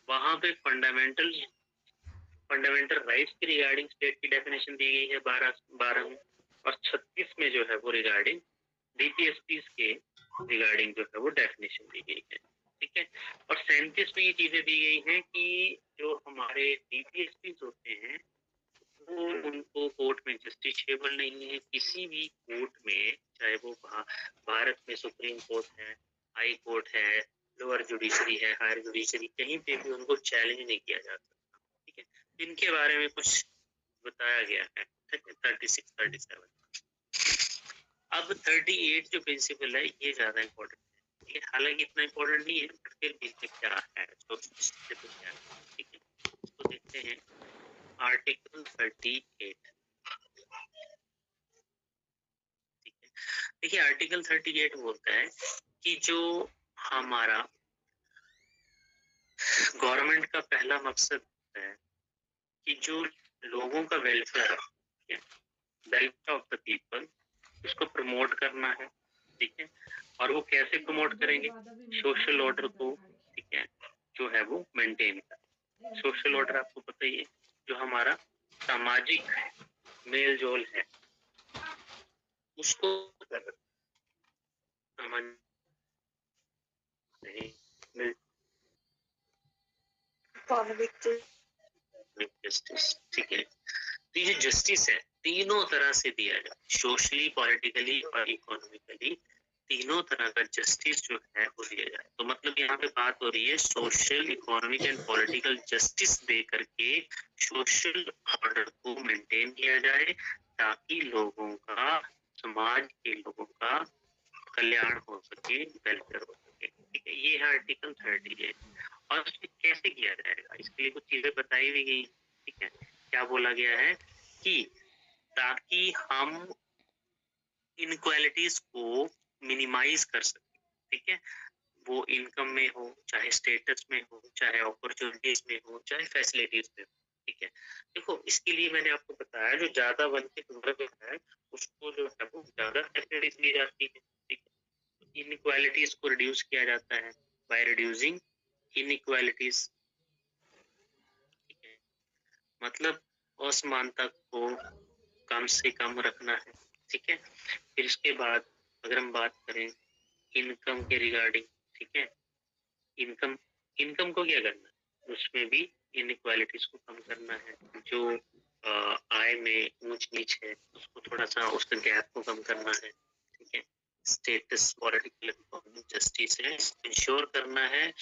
वहां पे fundamental rights की रिगार्डिंग स्टेट की डेफिनेशन दी गई है 12 में, और 36 में जो है वो रिगार्डिंग डीपीएसपी के रिगार्डिंग जो है वो डेफिनेशन दी गई है, ठीक है। और 37 में ये चीजें दी गई हैं कि जो हमारे डीपीएसपी होते हैं वो उनको कोर्ट में जस्टिसेबल नहीं है, किसी भी कोर्ट में, चाहे वो भारत में सुप्रीम कोर्ट है, हाई कोर्ट है, लोअर जुडिशरी है, हायर जुडिशरी, कहीं पे भी उनको चैलेंज नहीं किया जा सकता, ठीक है। इनके बारे में कुछ बताया गया है, ठीक है, 36, 37। अब 38 जो प्रिंसिपल है ये ज्यादा इम्पोर्टेंट है, ठीक है, हालांकि इतना इम्पोर्टेंट नहीं है, बट फिर भी इसमें क्या है, तो क्या है, ठीक है, इसको देखते हैं। आर्टिकल 38, ठीक है। देखिए आर्टिकल 38 बोलता है कि जो हमारा गवर्नमेंट का पहला मकसद है कि जो लोगों का वेलफेयर है, वेलफेयर ऑफ द पीपल, उसको प्रमोट करना है, ठीक है। और वो कैसे प्रमोट करेंगे? सोशल ऑर्डर को, ठीक है, जो है वो मेंटेन कर। सोशल ऑर्डर आपको पता ही है, जो हमारा सामाजिक मेल जोल है उसको जस्टिस, ठीक है। तो ये जस्टिस है तीनों तरह से दिया जाए, सोशली, पॉलिटिकली और इकोनॉमिकली, तीनों तरह का जस्टिस जो है वो दिया जाए। तो मतलब यहाँ पे बात हो रही है social, economic and political justice दे करके सोशल ऑर्डर को मेंटेन किया जाए, ताकि लोगों का, समाज के लोगों का कल्याण हो सके, वेलफेयर हो सके, ठीक है। ये है आर्टिकल 38। और उसमें कैसे किया जाएगा, इसके लिए कुछ चीजें बताई भी गई, ठीक है। क्या बोला गया है कि ताकि हम इनक्वालिटीज को मिनिमाइज कर सके, ठीक है, वो इनकम में हो, चाहे स्टेटस में हो, चाहे अपॉर्चुनिटीज में हो, चाहे फैसिलिटीज में हो, ठीक है। देखो इसके लिए मैंने आपको बताया जो ज्यादा वंचित वर्ग है उसको जो है वो ज्यादा फैसिलिटीज दी जाती है, ठीक है। इनक्वालिटीज को रिड्यूस किया जाता है बाय रिड्यूसिंग इनइक्वालिटीज, ठीक है। मतलब असमानता को कम से कम रखना है, ठीक है। फिर इसके बाद अगर हम बात करें इनकम के रिगार्डिंग, ठीक है, इनकम इनकम को क्या करना है, उसमें भी इनइक्वालिटीज को कम करना है। जो आय में ऊंच नीच है उसको थोड़ा सा, उसका गैप को कम करना है, ठीक है। स्टेटस, पॉलिटिकल, इकोनॉमिक जस्टिस है, इंश्योर करना है।